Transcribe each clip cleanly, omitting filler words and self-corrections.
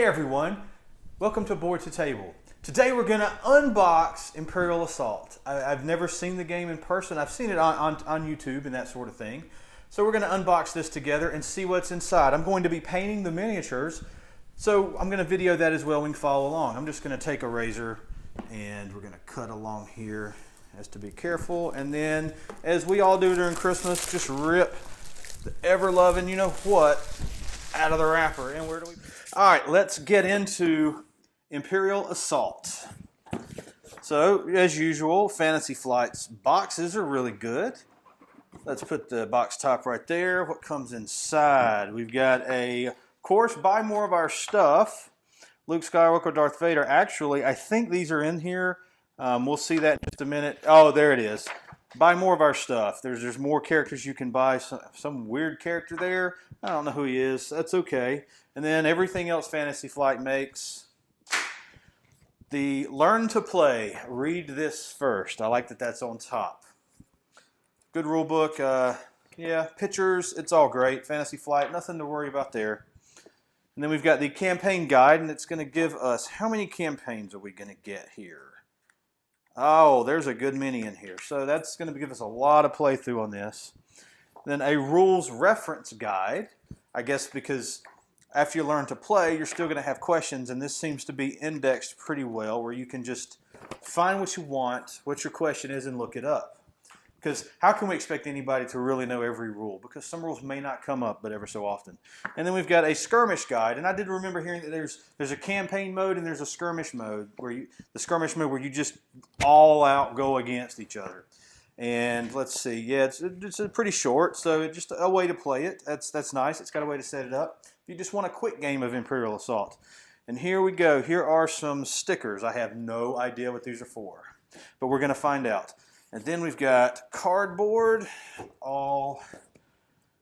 Hey everyone, welcome to Board to Table. Today we're going to unbox Imperial Assault. I've never seen the game in person. I've seen it on YouTube and that sort of thing. So we're going to unbox this together and see what's inside. I'm going to be painting the miniatures, so I'm going to video that as well. We can follow along. I'm just going to take a razor and we're going to cut along here as to be careful. And then, as we all do during Christmas, just rip the ever-loving you-know-what out of the wrapper. And where do we... All right, let's get into Imperial Assault. So, as usual, Fantasy Flight's boxes are really good. Let's put the box top right there. What comes inside? We've got of course, buy more of our stuff. Luke Skywalker, Darth Vader. Actually, I think these are in here. We'll see that in just a minute. Oh, there it is. Buy more of our stuff. There's more characters you can buy. Some weird character there. I don't know who he is. That's okay. And then everything else Fantasy Flight makes. The Learn to Play. Read this first. I like that that's on top. Good rule book. Yeah, pictures. It's all great. Fantasy Flight. Nothing to worry about there. And then we've got the campaign guide, and it's going to give us how many campaigns are we going to get here? Oh, there's a good many in here. So that's going to give us a lot of playthrough on this. Then a rules reference guide. I guess because after you learn to play, you're still going to have questions, and this seems to be indexed pretty well, where you can just find what you want, what your question is, and look it up. Because how can we expect anybody to really know every rule? Because some rules may not come up, but ever so often. And then we've got a skirmish guide, and I did remember hearing that there's a campaign mode and there's a skirmish mode where you just all out go against each other. And let's see, yeah, it's pretty short, so it's just a way to play it. That's nice. It's got a way to set it up. If you just want a quick game of Imperial Assault. And here we go. Here are some stickers. I have no idea what these are for, but we're going to find out. And then we've got cardboard,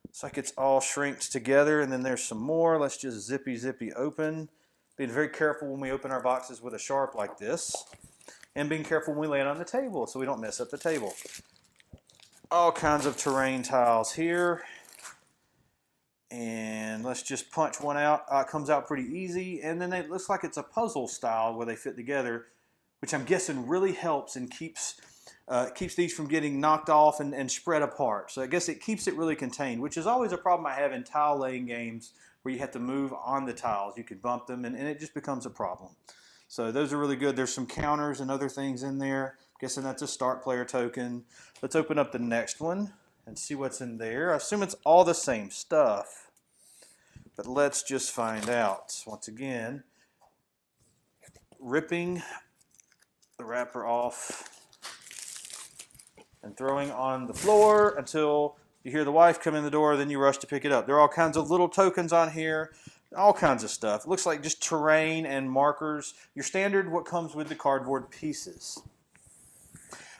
it's like it's all shrinked together, and then there's some more. Let's just zippy open. Being very careful when we open our boxes with a sharp like this, and being careful when we lay it on the table so we don't mess up the table. All kinds of terrain tiles here. And let's just punch one out. It comes out pretty easy, and then it looks like it's a puzzle style where they fit together, which I'm guessing really helps and keeps these from getting knocked off and spread apart. So I guess it keeps it really contained, which is always a problem I have in tile laying games where you have to move on the tiles. You could bump them, and it just becomes a problem. So those are really good. There's some counters and other things in there. Guessing that's a start player token. Let's open up the next one and see what's in there. I assume it's all the same stuff, but let's just find out. Once again, ripping the wrapper off and throwing on the floor until you hear the wife come in the door, then you rush to pick it up. There are all kinds of little tokens on here, all kinds of stuff. It looks like just terrain and markers. Your standard, what comes with the cardboard pieces.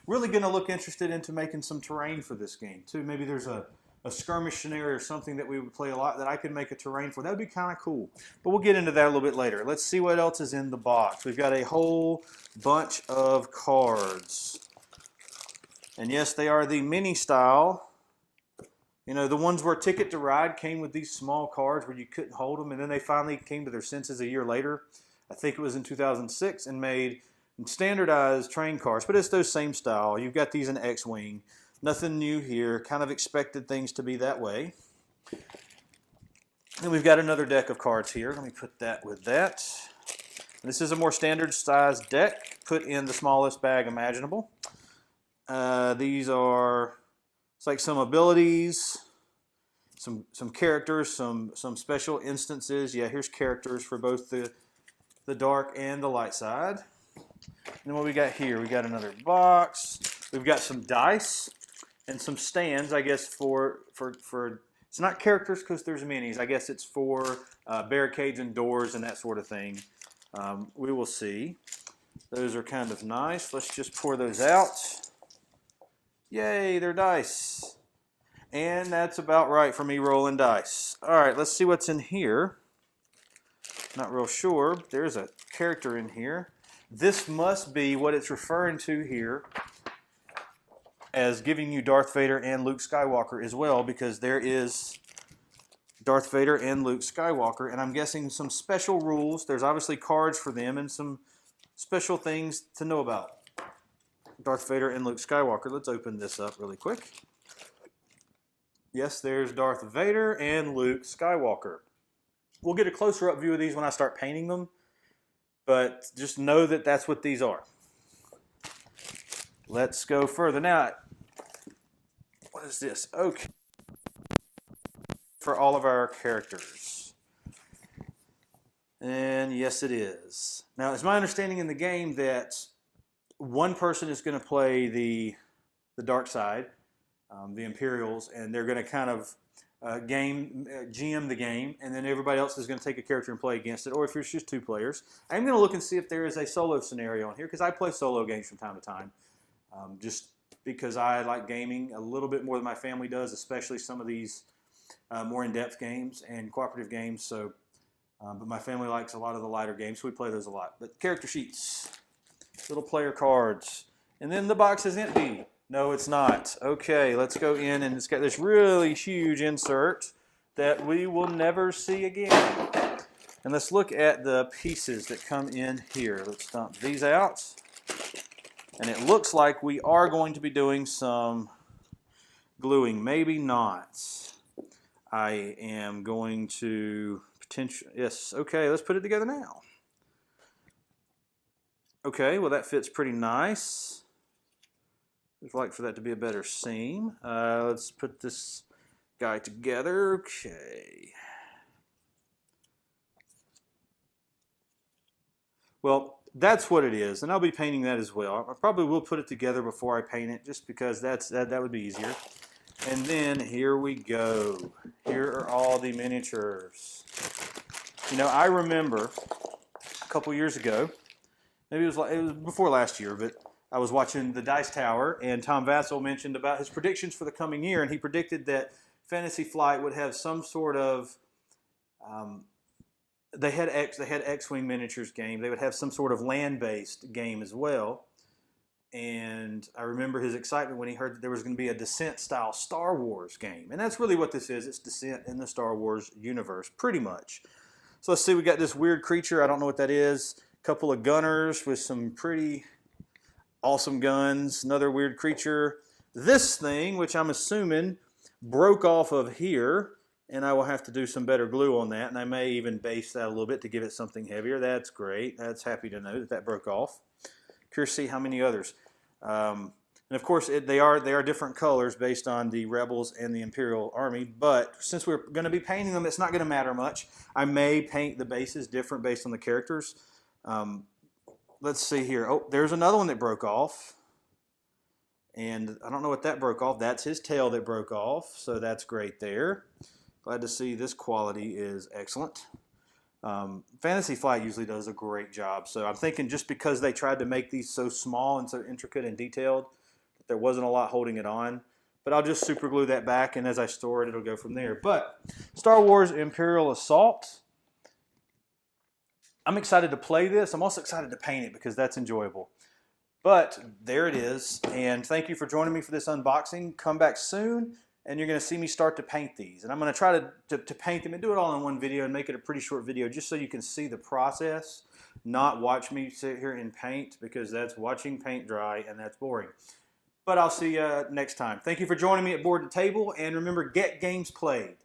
Really going to look interested into making some terrain for this game, too. Maybe there's a skirmish scenario or something that we would play a lot that I could make a terrain for. That would be kind of cool. But we'll get into that a little bit later. Let's see what else is in the box. We've got a whole bunch of cards. And yes, they are the mini style. You know, the ones where Ticket to Ride came with these small cards where you couldn't hold them, and then they finally came to their senses a year later. I think it was in 2006, and made standardized train cards, but it's those same style. You've got these in X-Wing. Nothing new here. Kind of expected things to be that way. Then we've got another deck of cards here. Let me put that with that. This is a more standard sized deck, put in the smallest bag imaginable. These are, it's like some abilities, some characters, some special instances. Yeah, here's characters for both the dark and the light side. And then what we got here, we got another box. We've got some dice and some stands, I guess, for it's not characters because there's minis. I guess it's for barricades and doors and that sort of thing. We will see. Those are kind of nice. Let's just pour those out. Yay, they're dice. And that's about right for me rolling dice. All right, let's see what's in here. Not real sure. There's a character in here. This must be what it's referring to here as giving you Darth Vader and Luke Skywalker as well, because there is Darth Vader and Luke Skywalker, and I'm guessing some special rules. There's obviously cards for them and some special things to know about Darth Vader and Luke Skywalker. Let's open this up really quick. Yes, there's Darth Vader and Luke Skywalker. We'll get a closer up view of these when I start painting them, but just know that that's what these are. Let's go further. Now, what is this? Okay. For all of our characters. And yes, it is. Now, it's my understanding in the game that one person is going to play the dark side, the Imperials, and they're going to kind of GM the game, and then everybody else is going to take a character and play against it, or if it's just two players. I'm going to look and see if there is a solo scenario on here, because I play solo games from time to time, just because I like gaming a little bit more than my family does, especially some of these more in-depth games and cooperative games. So, but my family likes a lot of the lighter games, so we play those a lot. But character sheets, little player cards, and then the box is empty. No, it's not. Okay, let's go in, and it's got this really huge insert that we will never see again. And let's look at the pieces that come in here. Let's dump these out. And it looks like we are going to be doing some gluing. Maybe not. I am going to potentially, yes, okay, let's put it together now. Okay, well that fits pretty nice. I'd like for that to be a better seam. Let's put this guy together. Okay. Well, that's what it is, and I'll be painting that as well. I probably will put it together before I paint it, just because that would be easier. And then here we go. Here are all the miniatures. You know, I remember a couple years ago, maybe it was before last year, but I was watching the Dice Tower, and Tom Vassell mentioned about his predictions for the coming year, and he predicted that Fantasy Flight would have some sort of they had X-Wing miniatures game. They would have some sort of land-based game as well. And I remember his excitement when he heard that there was going to be a Descent-style Star Wars game. And that's really what this is. It's Descent in the Star Wars universe, pretty much. So let's see, we got this weird creature. I don't know what that is. A couple of gunners with some pretty awesome guns. Another weird creature. This thing, which I'm assuming broke off of here, and I will have to do some better glue on that. And I may even base that a little bit to give it something heavier. That's great. That's happy to know that that broke off. Curious to see how many others. And of course, they are different colors based on the Rebels and the Imperial Army. But since we're going to be painting them, it's not going to matter much. I may paint the bases different based on the characters. Let's see here. Oh, there's another one that broke off. And I don't know what that broke off. That's his tail that broke off. So that's great there. Glad to see this quality is excellent. Fantasy Flight usually does a great job, so I'm thinking just because they tried to make these so small and so intricate and detailed, that there wasn't a lot holding it on. But I'll just super glue that back, and as I store it, it'll go from there. But Star Wars Imperial Assault, I'm excited to play this. I'm also excited to paint it because that's enjoyable. But there it is, and thank you for joining me for this unboxing. Come back soon, and you're going to see me start to paint these. And I'm going to try to paint them and do it all in one video and make it a pretty short video just so you can see the process, not watch me sit here and paint, because that's watching paint dry and that's boring. But I'll see you next time. Thank you for joining me at Board to Table, and remember, get games played.